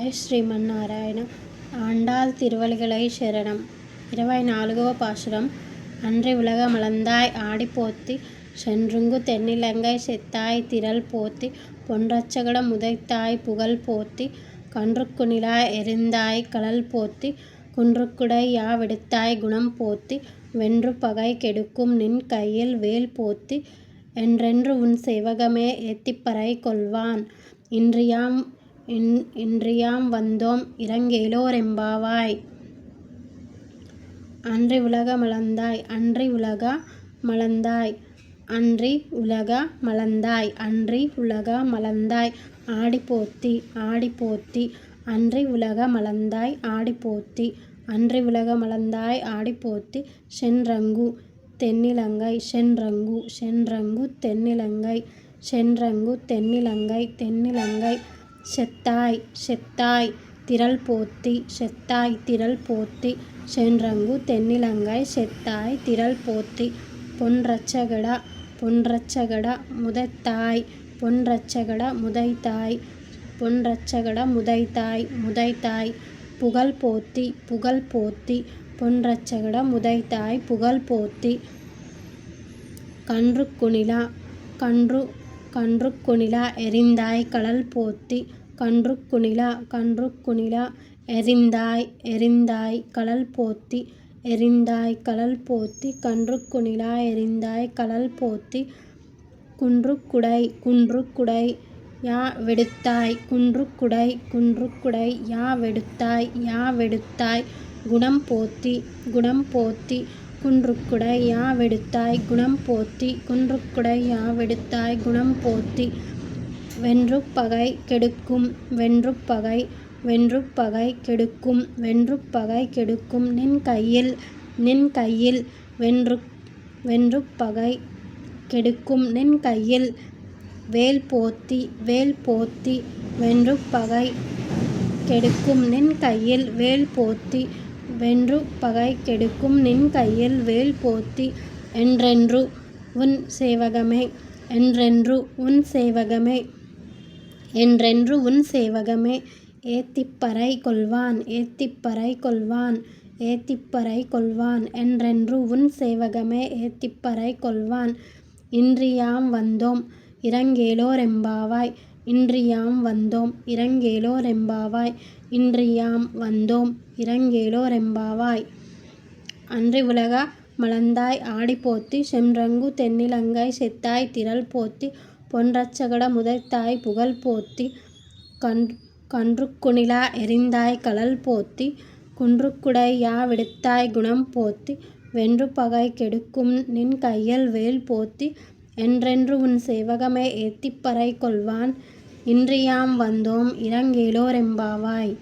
ஜெய் ஸ்ரீமன்னாராயண. ஆண்டாள் திருவடிகளே சரணம். 24వ பாசுரம். அன்றி உலக மளந்தாய் ஆடிப்போத்தி சென்றுங்கு தென்னிலங்கை செத்தாய் திரள் போத்தி பொன்றச்சகட முதைத்தாய் புகழ் போத்தி கன்றுக்குணிலாய் எறிந்தாய் கழல் போத்தி குன்றுக்குடை யாவெடுத்தாய் குணம் போத்தி வென்று பகை கெடுக்கும் நின் கையில் வேல் போத்தி என்றென்று உன் சேவகமே ஏத்திப்பறை கொள்வான் இன்றியாம் வந்தோம் இரங்கேலோரெம்பாவாய். அன்றி உலக மளந்தாய் அன்றி உலக மளந்தாய் அன்றி உலக மளந்தாய் அன்றி உலக மளந்தாய் ஆடிப்போத்தி ஆடிப்போத்தி அன்றி உலக மளந்தாய் ஆடிப்போத்தி அன்றி உலக மளந்தாய் ஆடிப்போத்தி சென்றங்கு தென்னிலங்கை சென்றங்கு சென்றங்கு தென்னிலங்கை சென்றங்கு தென்னிலங்கை தென்னிலங்கை செத்தாய் செத்தாய் திரள் போத்தி செத்தாய் திரள் போத்தி சென்றங்கு தென்னிலங்கை செத்தாய் திரள் போத்தி பொன்றச்சகட பொன்றச்சகட முதைத்தாய் பொன்றச்சகட முதைத்தாய் பொன்றச்சகட முதைத்தாய் முதைத்தாய் புகழ் போத்தி புகழ் போத்தி பொன்றச்சகட முதைத்தாய் புகழ் போத்தி கன்றுக்குணிலா கன்றுக்குணிலா எறிந்தாய் கழல் போத்தி கன்றுக்குணிலா எறிந்தாய் கழல் போத்தி எறிந்தாய் கழல் போத்தி கன்றுக்குணிலா எறிந்தாய் கழல் போத்தி குன்றுக்குடை யாவெடுத்தாய் குன்றுக்குடை யாவெடுத்தாய் குணம் போத்தி குன்றுக்குடை யாவெடுத்தாய் குணம் போத்தி குன்றுக்குடை யாவெடுத்தாய் குணம் போத்தி வென்று பகை கெடுக்கும் வென்று பகை கெடுக்கும் நின் கையில் வென்று பகை கெடுக்கும் நின் கையில் வேல் போத்தி வென்று பகை கெடுக்கும் நின் கையில் வேல் போத்தி வென்று பகை கெடுக்கும் நின் கையில் வேல் போத்தி என்றென்று உன் சேவகமே என்றென்று உன் சேவகமே ஏத்திப்பறை கொள்வான் என்றென்று உன் சேவகமே ஏத்திப்பறை கொள்வான் இன்றியாம் வந்தோம் இரங்கேலோரெம்பாவாய் இன்றியாம் வந்தோம் இரங்கேலோரெம்பாவாய் இன்றியாம் வந்தோம் இரங்கேலோரெம்பாவாய். அன்றி உலக மளந்தாய் ஆடிப்போத்தி சென்றங்கு தென்னிலங்கை செத்தாய் திரள் போத்தி பொன்றச்சகட முதைத்தாய் புகழ் போத்தி கன்றுக்குணிலா எறிந்தாய் கழல் போத்தி குன்றுக்குடை யாவெடுத்தாய் குணம் போத்தி வென்று பகை கெடுக்கும் நின் கையில் வேல் போத்தி என்றென்று உன் சேவகமே ஏத்திப்பறை கொள்வான் இன்றியாம் வந்தோம் இரங்கேலோரெம்பாவாய்.